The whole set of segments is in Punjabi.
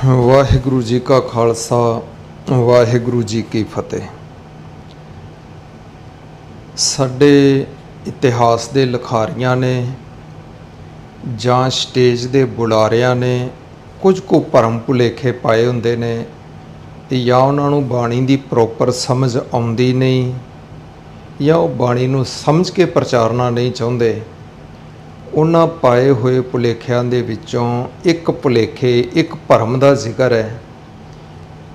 ਵਾਹਿਗੁਰੂ ਜੀ ਕਾ ਖਾਲਸਾ ਵਾਹਿਗੁਰੂ ਜੀ ਕੀ ਫਤਿਹ। ਸਾਡੇ ਇਤਿਹਾਸ ਦੇ ਲਿਖਾਰੀਆਂ ਨੇ ਜਾਂ ਸਟੇਜ ਦੇ ਬੁਲਾਰਿਆਂ ਨੇ ਕੁਝ ਕੁ ਭਰਮ ਭੁਲੇਖੇ ਪਾਏ ਹੁੰਦੇ ਨੇ ਤੇ ਜਾਂ ਉਹਨਾਂ ਨੂੰ ਬਾਣੀ ਦੀ ਪ੍ਰੋਪਰ ਸਮਝ ਆਉਂਦੀ ਨਹੀਂ ਜਾਂ ਉਹ ਬਾਣੀ ਨੂੰ ਸਮਝ ਕੇ ਪ੍ਰਚਾਰਨਾ ਨਹੀਂ ਚਾਹੁੰਦੇ। ਉਹਨਾਂ ਪਾਏ ਹੋਏ ਭੁਲੇਖਿਆਂ ਦੇ ਵਿੱਚੋਂ ਇੱਕ ਭਰਮ ਦਾ ਜ਼ਿਕਰ ਹੈ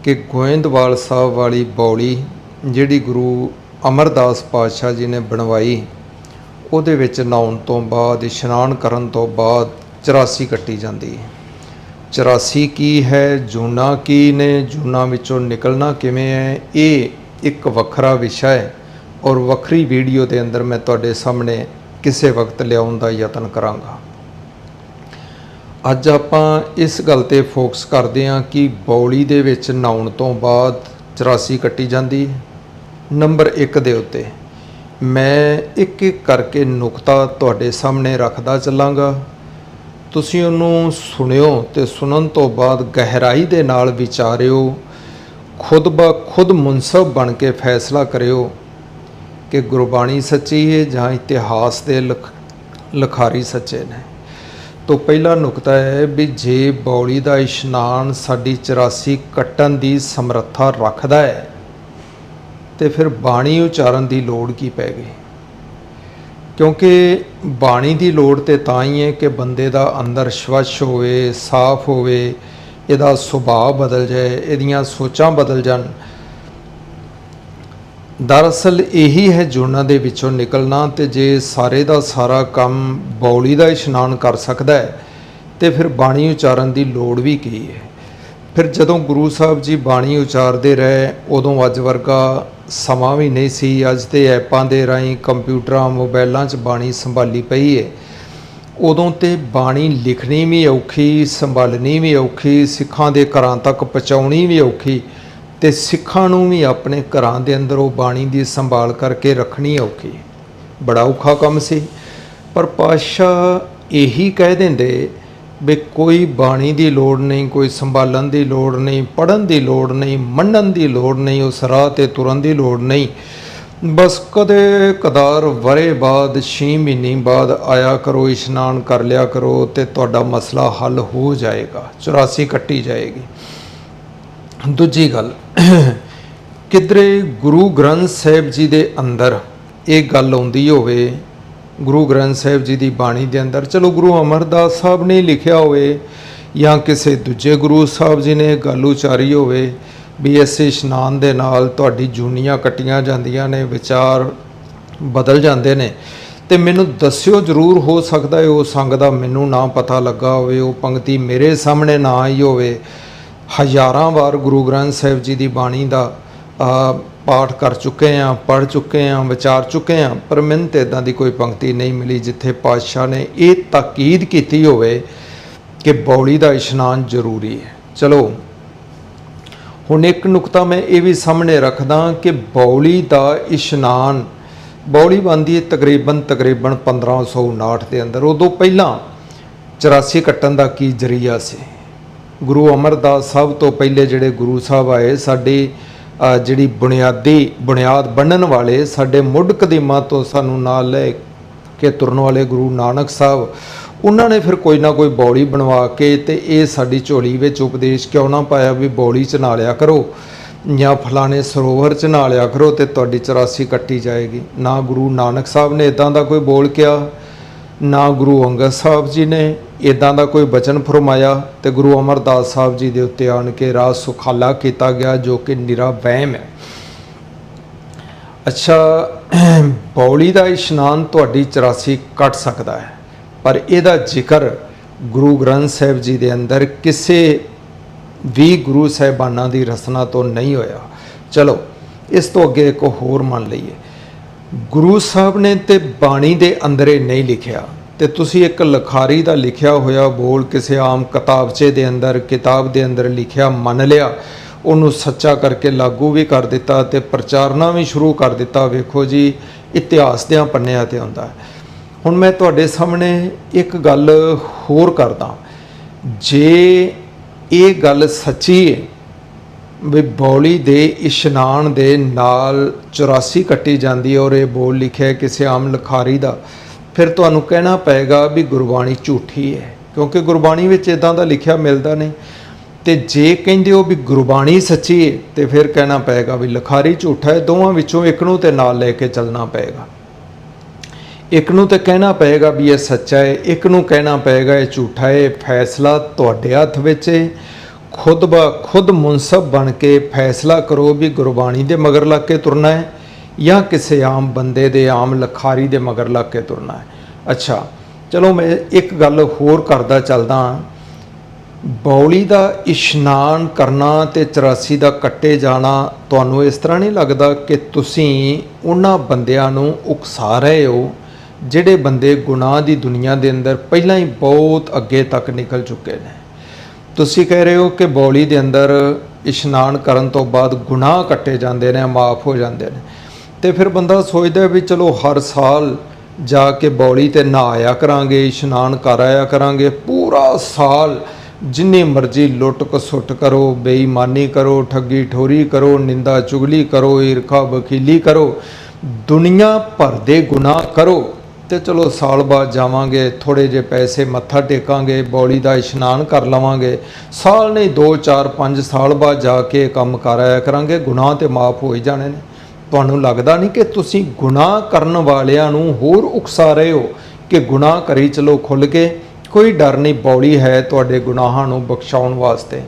ਕਿ ਗੋਇੰਦਵਾਲ ਸਾਹਿਬ ਵਾਲੀ ਬੌਲੀ ਜਿਹੜੀ ਗੁਰੂ ਅਮਰਦਾਸ ਪਾਤਸ਼ਾਹ ਜੀ ਨੇ ਬਣਵਾਈ, ਉਹਦੇ ਵਿੱਚ ਨਹਾਉਣ ਤੋਂ ਬਾਅਦ ਇਸ਼ਨਾਨ ਕਰਨ ਤੋਂ ਬਾਅਦ 84 ਕੱਟੀ ਜਾਂਦੀ ਹੈ। 84 ਕੀ ਹੈ, ਜੂਨਾਂ ਕੀ ਨੇ, ਜੂਨਾਂ ਵਿੱਚੋਂ ਨਿਕਲਣਾ ਕਿਵੇਂ ਹੈ, ਇਹ ਇੱਕ ਵੱਖਰਾ ਵਿਸ਼ਾ ਹੈ ਔਰ ਵੱਖਰੀ ਵੀਡੀਓ ਦੇ ਅੰਦਰ ਮੈਂ ਤੁਹਾਡੇ ਸਾਹਮਣੇ ਕਿਸੇ ਵਕਤ ਲਿਆਉਣ ਦਾ ਯਤਨ ਕਰਾਂਗਾ। ਅੱਜ ਆਪਾਂ ਇਸ ਗੱਲ 'ਤੇ ਫੋਕਸ ਕਰਦੇ ਹਾਂ ਕਿ ਬੌਲੀ ਦੇ ਵਿੱਚ ਨਹਾਉਣ ਤੋਂ ਬਾਅਦ 84 ਕੱਟੀ ਜਾਂਦੀ। ਨੰਬਰ 1 ਦੇ ਉੱਤੇ ਮੈਂ ਇੱਕ ਇੱਕ ਕਰਕੇ ਨੁਕਤਾ ਤੁਹਾਡੇ ਸਾਹਮਣੇ ਰੱਖਦਾ ਚੱਲਾਂਗਾ। ਤੁਸੀਂ ਉਹਨੂੰ ਸੁਣਿਓ ਤੇ ਸੁਣਨ ਤੋਂ ਬਾਅਦ ਗਹਿਰਾਈ ਦੇ ਨਾਲ ਵਿਚਾਰਿਓ, ਖੁਦ ਬ ਖੁਦ ਮੁਨਸਬ ਬਣ ਕੇ ਫੈਸਲਾ ਕਰਿਓ ਕਿ ਗੁਰਬਾਣੀ ਸੱਚੀ ਹੈ ਜਾਂ ਇਤਿਹਾਸ ਦੇ ਲਿਖਾਰੀ ਸੱਚੇ ਨੇ। ਤੋਂ ਪਹਿਲਾ ਨੁਕਤਾ ਹੈ ਵੀ ਜੇ ਬੌਲੀ ਦਾ ਇਸ਼ਨਾਨ ਸਾਡੀ 84 ਕੱਟਣ ਦੀ ਸਮਰੱਥਾ ਰੱਖਦਾ ਹੈ ਤੇ ਫਿਰ ਬਾਣੀ ਉਚਾਰਨ ਦੀ ਲੋੜ ਕੀ ਪੈ ਗਈ? ਕਿਉਂਕਿ ਬਾਣੀ ਦੀ ਲੋੜ ਤੇ ਤਾਂ ਹੀ ਹੈ ਕਿ ਬੰਦੇ ਦਾ ਅੰਦਰ ਸਵੱਛ ਹੋਵੇ, ਸਾਫ਼ ਹੋਵੇ, ਇਹਦਾ ਸੁਭਾਅ ਬਦਲ ਜਾਏ, ਇਹਦੀਆਂ ਸੋਚਾਂ ਬਦਲ ਜਾਣ। ਦਰਅਸਲ ਇਹੀ ਹੈ ਜੂਨਾਂ ਦੇ ਵਿੱਚੋਂ ਨਿਕਲਣਾ। ਤੇ ਜੇ ਸਾਰੇ ਦਾ ਸਾਰਾ ਕੰਮ ਬੌਲੀ ਦਾ ਇਸ਼ਨਾਨ ਕਰ ਸਕਦਾ ਹੈ ਤੇ ਫਿਰ ਬਾਣੀ ਉਚਾਰਨ ਦੀ ਲੋੜ ਵੀ ਕੀ ਹੈ? ਫਿਰ ਜਦੋਂ ਗੁਰੂ ਸਾਹਿਬ ਜੀ ਬਾਣੀ ਉਚਾਰਦੇ ਰਹੇ ਉਦੋਂ ਅੱਜ ਵਰਗਾ ਸਮਾਂ ਵੀ ਨਹੀਂ ਸੀ। ਅੱਜ ਤੇ ਐਪਾਂ ਦੇ ਰਾਹੀਂ ਕੰਪਿਊਟਰਾਂ ਮੋਬਾਈਲਾਂ 'ਚ ਬਾਣੀ ਸੰਭਾਲੀ ਪਈ ਹੈ। ਉਦੋਂ ਤੇ ਬਾਣੀ ਲਿਖਣੀ ਵੀ ਔਖੀ, ਸੰਭਾਲਣੀ ਵੀ ਔਖੀ, ਸਿੱਖਾਂ ਦੇ ਘਰਾਂ ਤੱਕ ਪਹੁੰਚਾਉਣੀ ਵੀ ਔਖੀ ਤੇ ਸਿੱਖਾਂ ਨੂੰ ਵੀ ਆਪਣੇ ਘਰਾਂ ਦੇ ਅੰਦਰ ਉਹ ਬਾਣੀ ਦੀ ਸੰਭਾਲ ਕਰਕੇ ਰੱਖਣੀ ਔਖੀ। ਬੜਾ ਔਖਾ ਕੰਮ ਸੀ। ਪਰ ਪਾਤਸ਼ਾਹ ਇਹੀ ਕਹਿ ਦਿੰਦੇ ਵੀ ਕੋਈ ਬਾਣੀ ਦੀ ਲੋੜ ਨਹੀਂ, ਕੋਈ ਸੰਭਾਲਣ ਦੀ ਲੋੜ ਨਹੀਂ, ਪੜ੍ਹਨ ਦੀ ਲੋੜ ਨਹੀਂ, ਮੰਨਣ ਦੀ ਲੋੜ ਨਹੀਂ, ਉਸ ਰਾਹ 'ਤੇ ਤੁਰਨ ਦੀ ਲੋੜ ਨਹੀਂ। ਬਸ ਕਦੇ ਕਦਾਰ ਵਰੇ ਬਾਅਦ 6 ਮਹੀਨੇ ਬਾਅਦ ਆਇਆ ਕਰੋ, ਇਸ਼ਨਾਨ ਕਰ ਲਿਆ ਕਰੋ ਤੇ ਤੁਹਾਡਾ ਮਸਲਾ ਹੱਲ ਹੋ ਜਾਏਗਾ, 84 ਕੱਟੀ ਜਾਏਗੀ। ਦੂਜੀ ਗੱਲ, ਕਿਧਰੇ ਗੁਰੂ ਗ੍ਰੰਥ ਸਾਹਿਬ ਜੀ ਦੇ ਅੰਦਰ ਇਹ ਗੱਲ ਆਉਂਦੀ ਹੋਵੇ, ਗੁਰੂ ਗ੍ਰੰਥ ਸਾਹਿਬ ਜੀ ਦੀ ਬਾਣੀ ਦੇ ਅੰਦਰ, ਚਲੋ ਗੁਰੂ ਅਮਰਦਾਸ ਸਾਹਿਬ ਨੇ ਲਿਖਿਆ ਹੋਵੇ ਜਾਂ ਕਿਸੇ ਦੂਜੇ ਗੁਰੂ ਸਾਹਿਬ ਜੀ ਨੇ ਗੱਲ ਉਚਾਰੀ ਹੋਵੇ ਵੀ ਇਸ ਇਸ਼ਨਾਨ ਦੇ ਨਾਲ ਤੁਹਾਡੀ ਜੂਨੀਆਂ ਕੱਟੀਆਂ ਜਾਂਦੀਆਂ ਨੇ, ਵਿਚਾਰ ਬਦਲ ਜਾਂਦੇ ਨੇ, ਤੇ ਮੈਨੂੰ ਦੱਸਿਓ ਜ਼ਰੂਰ। ਹੋ ਸਕਦਾ ਹੈ ਉਹ ਸੰਗ ਦਾ ਮੈਨੂੰ ਨਾ ਪਤਾ ਲੱਗਾ ਹੋਵੇ, ਉਹ ਪੰਕਤੀ ਮੇਰੇ ਸਾਹਮਣੇ ਨਾ ਆਈ ਹੋਵੇ। ਹਜ਼ਾਰਾਂ ਵਾਰ ਗੁਰੂ ਗ੍ਰੰਥ ਸਾਹਿਬ ਜੀ ਦੀ ਬਾਣੀ ਦਾ ਪਾਠ ਕਰ ਚੁੱਕੇ ਹਾਂ, ਪੜ੍ਹ ਚੁੱਕੇ ਹਾਂ, ਵਿਚਾਰ ਚੁੱਕੇ ਹਾਂ, ਪਰ ਮੈਨੂੰ ਤਾਂ ਇੱਦਾਂ ਦੀ ਕੋਈ ਪੰਕਤੀ ਨਹੀਂ ਮਿਲੀ ਜਿੱਥੇ ਪਾਤਸ਼ਾਹ ਨੇ ਇਹ ਤਾਕੀਦ ਕੀਤੀ ਹੋਵੇ ਕਿ ਬੌਲੀ ਦਾ ਇਸ਼ਨਾਨ ਜ਼ਰੂਰੀ ਹੈ। ਚਲੋ ਹੁਣ ਇੱਕ ਨੁਕਤਾ ਮੈਂ ਇਹ ਵੀ ਸਾਹਮਣੇ ਰੱਖਦਾ ਕਿ ਬੌਲੀ ਦਾ ਇਸ਼ਨਾਨ, ਬੌਲੀ ਬਣਦੀ ਹੈ ਤਕਰੀਬਨ 1559 ਦੇ ਅੰਦਰ। ਉਦੋਂ ਪਹਿਲਾਂ 84 ਕੱਟਣ ਦਾ ਕੀ ਜ਼ਰੀਆ ਸੀ? ਗੁਰੂ ਅਮਰਦਾਸ ਸਾਹਿਬ ਤੋਂ ਪਹਿਲੇ ਜਿਹੜੇ ਗੁਰੂ ਸਾਹਿਬ ਆਏ, ਸਾਡੀ ਜਿਹੜੀ ਬੁਨਿਆਦ ਬੰਨ੍ਹਣ ਵਾਲੇ, ਸਾਡੇ ਮੁੱਢ ਕਦੀਮਾਂ ਤੋਂ ਸਾਨੂੰ ਨਾਲ ਲੈ ਕੇ ਤੁਰਨ ਵਾਲੇ ਗੁਰੂ ਨਾਨਕ ਸਾਹਿਬ, ਉਹਨਾਂ ਨੇ ਫਿਰ ਕੋਈ ਨਾ ਕੋਈ ਬੌਲੀ ਬਣਵਾ ਕੇ ਤੇ ਇਹ ਸਾਡੀ ਝੋਲੀ ਵਿੱਚ ਉਪਦੇਸ਼ ਕਿਉਂ ਨਾ ਪਾਇਆ ਵੀ ਬੌਲੀ 'ਚ ਨਹਾ ਲਿਆ ਕਰੋ ਜਾਂ ਫਲਾਣੇ ਸਰੋਵਰ 'ਚ ਨਹਾ ਲਿਆ ਕਰੋ ਤੇ ਤੁਹਾਡੀ 84 ਕੱਟੀ ਜਾਏਗੀ। ਨਾ ਗੁਰੂ ਨਾਨਕ ਸਾਹਿਬ ਨੇ ਇੱਦਾਂ ਦਾ ਕੋਈ ਬੋਲ ਕਿਹਾ, ਨਾ ਗੁਰੂ ਅੰਗਦ ਸਾਹਿਬ ਜੀ ਨੇ ਇੱਦਾਂ ਦਾ ਕੋਈ ਬਚਨ ਫਰਮਾਇਆ, ਤੇ ਗੁਰੂ ਅਮਰਦਾਸ ਸਾਹਿਬ ਜੀ ਦੇ ਉੱਤੇ ਆਣ ਕੇ ਰਾਹ ਸੁਖਾਲਾ ਕੀਤਾ ਗਿਆ ਜੋ ਕਿ ਨਿਰਾ ਵਹਿਮ ਹੈ। ਅੱਛਾ, ਬੌਲੀ ਦਾ ਇਸ਼ਨਾਨ ਤੁਹਾਡੀ 84 ਕੱਟ ਸਕਦਾ ਹੈ, ਪਰ ਇਹਦਾ ਜ਼ਿਕਰ ਗੁਰੂ ਗ੍ਰੰਥ ਸਾਹਿਬ ਜੀ ਦੇ ਅੰਦਰ ਕਿਸੇ ਵੀ ਗੁਰੂ ਸਾਹਿਬਾਨਾਂ ਦੀ ਰਸਨਾ ਤੋਂ ਨਹੀਂ ਹੋਇਆ। ਚਲੋ ਇਸ ਤੋਂ ਅੱਗੇ ਇੱਕ ਹੋਰ ਮੰਨ ਲਈਏ, ਗੁਰੂ ਸਾਹਿਬ ਨੇ ਤੇ ਬਾਣੀ ਦੇ ਅੰਦਰ ਇਹ ਨਹੀਂ ਲਿਖਿਆ ਤੇ ਤੁਸੀਂ ਇੱਕ ਲਿਖਾਰੀ ਦਾ ਲਿਖਿਆ ਹੋਇਆ ਬੋਲ ਕਿਸੇ ਆਮ ਕਿਤਾਬ ਦੇ ਅੰਦਰ ਲਿਖਿਆ ਮੰਨ ਲਿਆ, ਉਹਨੂੰ ਸੱਚਾ ਕਰਕੇ ਲਾਗੂ ਵੀ ਕਰ ਦਿੱਤਾ ਤੇ ਪ੍ਰਚਾਰਨਾ ਵੀ ਸ਼ੁਰੂ ਕਰ ਦਿੱਤਾ। ਵੇਖੋ ਜੀ, ਇਤਿਹਾਸ ਦਿਆਂ ਪੰਨਿਆਂ 'ਤੇ ਆਉਂਦਾ ਹੈ। ਹੁਣ ਮੈਂ ਤੁਹਾਡੇ ਸਾਹਮਣੇ ਇੱਕ ਗੱਲ ਹੋਰ ਕਰਦਾ, ਜੇ ये गल सच्ची है भी बौली दे इशनान दे नाल 84 कट्टी जाती है और ये बोल लिखा है किसी आम लिखारी का, फिर तुहानूं कहना पेगा भी गुरबाणी झूठी है, क्योंकि गुरबाणी विच इदां दा लिखिया मिलता नहीं। तो जे कहिंदे हो भी गुरबाणी सच्ची है तो फिर कहना पेगा भी लिखारी झूठा है। दोवां विचों एक नूं ते नाल लैके चलना पेगा। एक नूं ते कहना पेगा भी ये सच्चा है, एक नूं कहना पेगा ये झूठा है। फैसला तुहाडे हत्थ विच है। खुद ब खुद मुनसब बन के फैसला करो भी गुरबाणी दे मगर लग के तुरना है या किसी आम बंदे दे आम लिखारी दे मगर लग के तुरना है। अच्छा चलो मैं एक गल होर करदा चलदा हाँ। बौली का इशनान करना ते 84 का कट्टे जाना तुहानूं इस तरह नहीं लगता कि तुसीं उन्हां बंदियां नूं उकसा रहे हो जिहड़े बंदे गुनाह की दुनिया के अंदर पहलां ही बहुत अगे तक निकल चुके हैं। तुसीं कह रहे हो कि बौली के अंदर इशनान करन तो बाद गुनाह कट्टे जाते हैं, माफ़ हो जाते हैं। तो फिर बंदा सोचता भी चलो हर साल जाके बौली ते नहाया करांगे, इशनान कर आया करांगे, पूरा साल जिन्नी मर्जी लुट कसुट करो, बेईमानी करो, ठगी ठोरी करो, निंदा चुगली करो, ईरखा वकीली करो, दुनिया भर दे गुनाह करो, तो चलो साल बाद जावांगे, थोड़े जे पैसे मत्था टेकांगे, बौली का इशनान कर लवांगे, साल नहीं 2 4 5 साल बाद जाके काम कर आया करांगे, गुनाह तो माफ़ हो ही जाने ने। तुहानूं लगदा नहीं कि तुसीं गुनाह करन वालियां नूं होर उकसा रहे हो कि गुनाह करी चलो खुल के, कोई डर नहीं, बौली है तुहाडे गुनाहां नूं बख्शाउण वास्ते।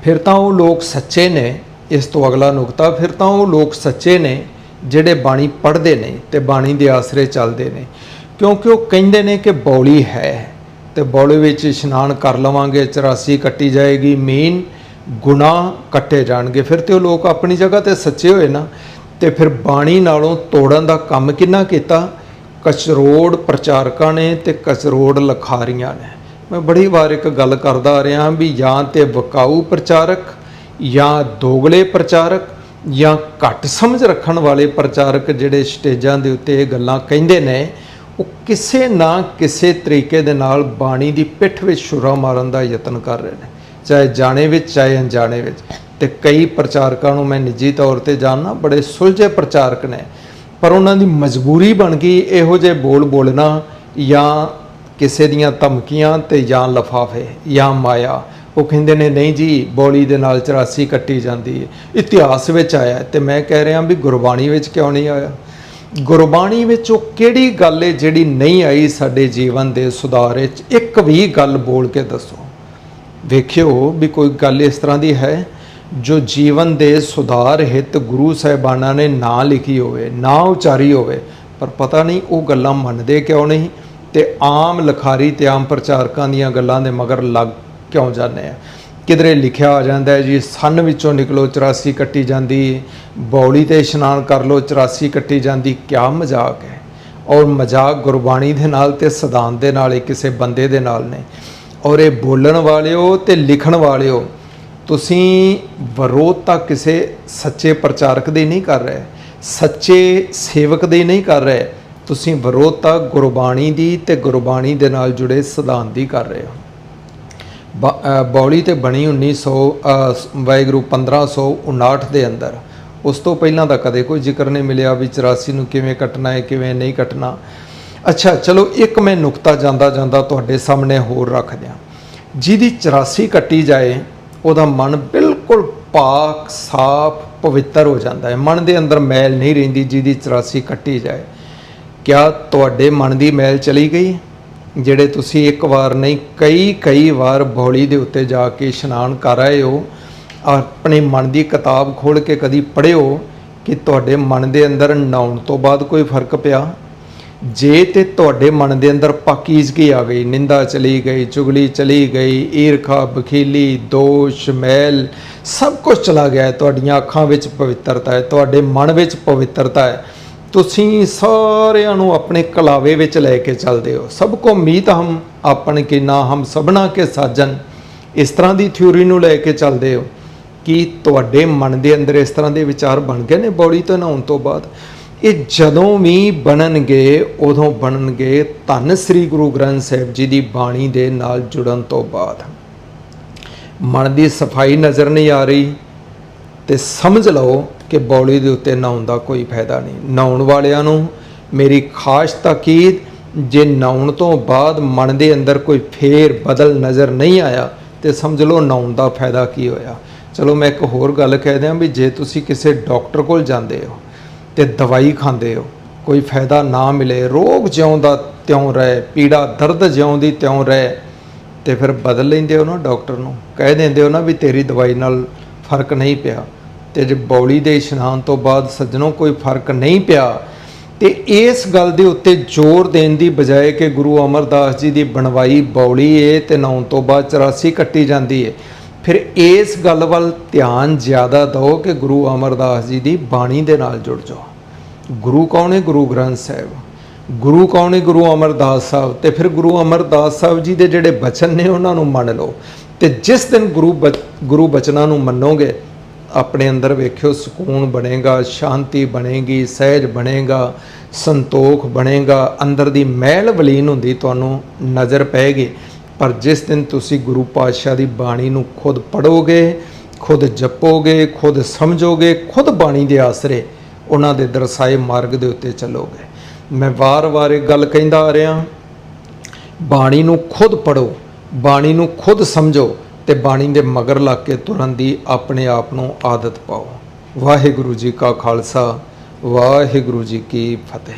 फिर तां वो लोग सच्चे ने। इस तो अगला नुकता, फिर तां वो लोग सच्चे ने ਜਿਹੜੇ ਬਾਣੀ पढ़ते ने तो बाणी के आसरे चलते हैं, क्योंकि वो कहते हैं कि बौली है तो बौली विच इशनान कर लवांगे, 84 कट्टी जाएगी, मीन गुनाह कट्टे जाणगे। फिर तो लोग अपनी जगह ते सच्चे होए ना। तो फिर बाणी नालों तोड़न का काम किन्ना कीता? कचरोड़ प्रचारकां ने ते कचरोड़ लिखारियां ने। मैं बड़ी बार एक गल करदा आ रहा भी या तो विकाऊ प्रचारक या दोगले प्रचारक या घट समझ रखण वाले प्रचारक जिहड़े स्टेजां दे उत्ते ये गल्लां कहिंदे ने, वो किसे ना किसे तरीके दे नाल बाणी दी पिठ विच छुरा मारन दा यतन कर रहे हैं, चाहे जाने विच चाहे अनजाने विच। ते कई प्रचारकां नूं मैं निजी तौर ते जानना, बड़े सुलझे प्रचारक ने, पर उन्हां दी मजबूरी बन गई इहो जे बोल बोलना या किसे दियां धमकियां ते या लफाफे या माया। वो कहते हैं नहीं जी बौली दे नाल 84 कट्टी जाती है, इतिहास विच आया। तो मैं कह रहा भी गुरबाणी विच क्यों नहीं आया? गुरबाणी विच वो किहड़ी गल है जिहड़ी नहीं आई साडे जीवन दे सुधार विच? एक भी गल बोल के दसो, वेखियो भी कोई गल इस तरह की है जो जीवन दे सुधार हित गुरु साहिबाना ने ना लिखी होवे, ना उचारी होवे, पर पता नहीं वो गल्लां मनदे क्यों नहीं। तो आम लिखारी ते आम प्रचारकां दीयां गल्लां दे मगर लग क्यों जाने हैं? किधरे लिखिया आ जाता है जी सन विचों निकलो 84 कट्टी जाती, बौली ते इशनान कर लो 84 कट्टी जाती। क्या मजाक है? और मजाक गुरबाणी दे नाल ते सिद्धांत दे नाल किसी बंदे दे नाल ने। और ये बोलण वाले हो ते लिखण वाले हो, तुसीं विरोध तां किसी सच्चे प्रचारक दी नहीं कर रहे, सच्चे सेवक दी नहीं कर रहे, तुसीं विरोध तां गुरबाणी दी ते गुरबाणी दे नाल जुड़े सिद्धांत दी कर रहे हो। बौली तो बनी 1900 वाहिगुरू 1559 के अंदर, उस तो पहला तो कदे कोई जिक्र नहीं मिलिया भी 84 नूं किवें कटना है किवें नहीं कटना। अच्छा चलो एक मैं नुकता जांदा जांदा तुहाडे सामने होर रख दियां। जिहदी 84 कट्टी जाए उहदा मन बिल्कुल पाक साफ पवित्र हो जाता है, मन के अंदर मैल नहीं रहिंदी। जिहदी 84 कट्टी जाए, क्या तुहाडे मन की मैल चली गई? ਜਿਹੜੇ ਤੁਸੀਂ एक बार नहीं कई बार बौली ਦੇ ਉੱਤੇ ਜਾ ਕੇ ਇਸ਼ਨਾਨ ਕਰ ਆਏ ਹੋ, ਆਪਣੇ ਮਨ ਦੀ ਕਿਤਾਬ ਖੋਲ੍ਹ ਕੇ ਕਦੀ ਪੜ੍ਹਿਓ ਕਿ ਤੁਹਾਡੇ ਮਨ ਦੇ ਅੰਦਰ ਨਹਾਉਣ ਤੋਂ ਬਾਅਦ ਕੋਈ ਫਰਕ ਪਿਆ? ਜੇ ਤੇ ਤੁਹਾਡੇ ਮਨ ਦੇ ਅੰਦਰ ਪਾਕੀਜ਼ਗੀ ਆ ਗਈ, ਨਿੰਦਾ ਚਲੀ ਗਈ, ਚੁਗਲੀ ਚਲੀ ਗਈ, ਈਰਖਾ ਬਖੀਲੀ ਦੋਸ਼ ਮੈਲ ਸਭ ਕੁਝ ਚਲਾ ਗਿਆ, ਤੁਹਾਡੀਆਂ ਅੱਖਾਂ ਵਿੱਚ ਪਵਿੱਤਰਤਾ ਹੈ, ਤੁਹਾਡੇ ਮਨ ਵਿੱਚ ਪਵਿੱਤਰਤਾ ਹੈ, तुसीं सारिਆਂ ਨੂੰ अपने कलावे विच लैके चलते हो। सबको मीत हम आपन के ना हम सबना के साजन, इस तरह की थ्योरी नूं लैके चलते हो कि तुहाडे मन के अंदर इस तरह के विचार बन गए ने बौली तो नहाउण तो बाद। ये जदों भी बननगे उदों बननगे धन श्री गुरु ग्रंथ साहिब जी की बाणी दे नाल जुड़न तो बाद। ਮਨ ਦੀ ਸਫਾਈ ਨਜ਼ਰ ਨਹੀਂ ਆ ਰਹੀ ਤੇ ਸਮਝ ਲਓ ਕਿ ਬੌਲੀ ਦੇ ਉੱਤੇ ਨਹਾਉਣ ਦਾ ਕੋਈ ਫਾਇਦਾ ਨਹੀਂ। ਨਹਾਉਣ ਵਾਲਿਆਂ ਨੂੰ ਮੇਰੀ ਖਾਸ ਤਾਕੀਦ, ਜੇ ਨਹਾਉਣ ਤੋਂ ਬਾਅਦ ਮਨ ਦੇ ਅੰਦਰ ਕੋਈ ਫੇਰ ਬਦਲ ਨਜ਼ਰ ਨਹੀਂ ਆਇਆ ਤੇ ਸਮਝ ਲਓ ਨਹਾਉਣ ਦਾ ਫਾਇਦਾ ਕੀ ਹੋਇਆ। ਚਲੋ ਮੈਂ ਇੱਕ ਹੋਰ ਗੱਲ ਕਹਿ ਦਿਆਂ ਵੀ ਜੇ ਤੁਸੀਂ ਕਿਸੇ ਡਾਕਟਰ ਕੋਲ ਜਾਂਦੇ ਹੋ ਤੇ ਦਵਾਈ ਖਾਂਦੇ ਹੋ, ਕੋਈ ਫਾਇਦਾ ਨਾ ਮਿਲੇ, ਰੋਗ ਜਿਉਂ ਦਾ ਤਿਉਂ ਰਹੇ, ਪੀੜਾ ਦਰਦ ਜਿਉਂ ਦੀ ਤਿਉਂ ਰਹੇ, ਤੇ ਫਿਰ ਬਦਲ ਲੈਂਦੇ ਹੋ ਨਾ ਡਾਕਟਰ ਨੂੰ, ਕਹਿ ਦਿੰਦੇ ਹੋ ਨਾ ਵੀ ਤੇਰੀ ਦਵਾਈ ਨਾਲ ਫਰਕ ਨਹੀਂ ਪਿਆ। ਤੇ ਜੇ ਬੌਲੀ ਦੇ ਇਸ਼ਨਾਨ ਤੋਂ ਬਾਅਦ ਸੱਜਣੋਂ ਕੋਈ ਫਰਕ ਨਹੀਂ ਪਿਆ ਤੇ ਇਸ ਗੱਲ ਦੇ ਉੱਤੇ ਜ਼ੋਰ ਦੇਣ ਦੀ ਬਜਾਏ ਕਿ ਗੁਰੂ ਅਮਰਦਾਸ ਜੀ ਦੀ ਬਣਵਾਈ ਬੌਲੀ ਏ ਤੇ ਨਹਾਉਣ ਤੋਂ ਬਾਅਦ 84 ਕੱਟੀ ਜਾਂਦੀ ਏ, ਫਿਰ ਇਸ ਗੱਲ ਵੱਲ ਧਿਆਨ ਜ਼ਿਆਦਾ ਦਿਓ ਕਿ ਗੁਰੂ ਅਮਰਦਾਸ ਜੀ ਦੀ ਬਾਣੀ ਦੇ ਨਾਲ ਜੁੜ ਜਾਓ। ਗੁਰੂ ਕੌਣ ਹੈ? ਗੁਰੂ ਗ੍ਰੰਥ ਸਾਹਿਬ। ਗੁਰੂ ਕੌਣ ਹੈ? ਗੁਰੂ ਅਮਰਦਾਸ ਸਾਹਿਬ। ਤੇ ਫਿਰ ਗੁਰੂ ਅਮਰਦਾਸ ਸਾਹਿਬ ਜੀ ਦੇ ਜਿਹੜੇ ਬਚਨ ਨੇ ਉਹਨਾਂ ਨੂੰ ਮੰਨ ਲਓ। ਤੇ ਜਿਸ ਦਿਨ ਗੁਰੂ ਬਚਨਾਂ ਨੂੰ ਮੰਨੋਗੇ, ਆਪਣੇ ਅੰਦਰ ਵੇਖਿਓ ਸਕੂਨ ਬਣੇਗਾ, ਸ਼ਾਂਤੀ ਬਣੇਗੀ, ਸਹਿਜ ਬਣੇਗਾ, ਸੰਤੋਖ ਬਣੇਗਾ, ਅੰਦਰ ਦੀ ਮਹਿਲ ਵਲੀਨ ਹੁੰਦੀ ਤੁਹਾਨੂੰ ਨਜ਼ਰ ਪਏਗੀ। ਪਰ ਜਿਸ ਦਿਨ ਤੁਸੀਂ ਗੁਰੂ ਪਾਤਸ਼ਾਹ ਦੀ ਬਾਣੀ ਨੂੰ ਖੁਦ ਪੜ੍ਹੋਗੇ, ਖੁਦ ਜਪੋਗੇ, ਖੁਦ ਸਮਝੋਗੇ, ਖੁਦ ਬਾਣੀ ਦੇ ਆਸਰੇ ਉਹਨਾਂ ਦੇ ਦਰਸਾਏ ਮਾਰਗ ਦੇ ਉੱਤੇ ਚੱਲੋਗੇ। ਮੈਂ ਵਾਰ-ਵਾਰ ਇਹ ਗੱਲ ਕਹਿੰਦਾ ਆ ਰਿਹਾ, ਬਾਣੀ ਨੂੰ ਖੁਦ ਪੜ੍ਹੋ, ਬਾਣੀ ਨੂੰ ਖੁਦ ਸਮਝੋ ਤੇ ਬਾਣੀ ਦੇ ਮਗਰ ਲੱਗ ਕੇ ਤੁਰਨ ਦੀ ਆਪਣੇ ਆਪ ਨੂੰ ਆਦਤ ਪਾਓ। ਵਾਹਿਗੁਰੂ ਜੀ ਕਾ ਖਾਲਸਾ, ਵਾਹਿਗੁਰੂ ਜੀ ਕੀ ਫਤਿਹ।